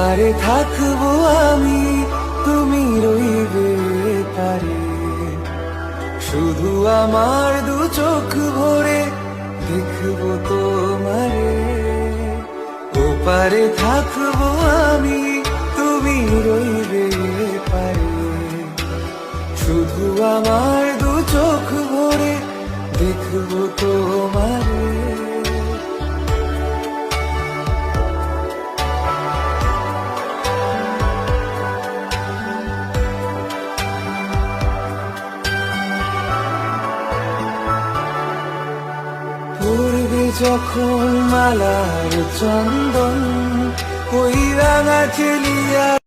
ওপারে থাকবো আমি, তুমি রইবে পারে। শুধু আমার দু চোখ ভরে দেখবো তোমারে। ওপারে থাকবো আমি, তুমি রইবে পারে। শুধু আমার দু চোখ ভরে দেখবো তোমারে। পূর্বে যখন মালার চন্দন, ওই রাঙা চেলিয়া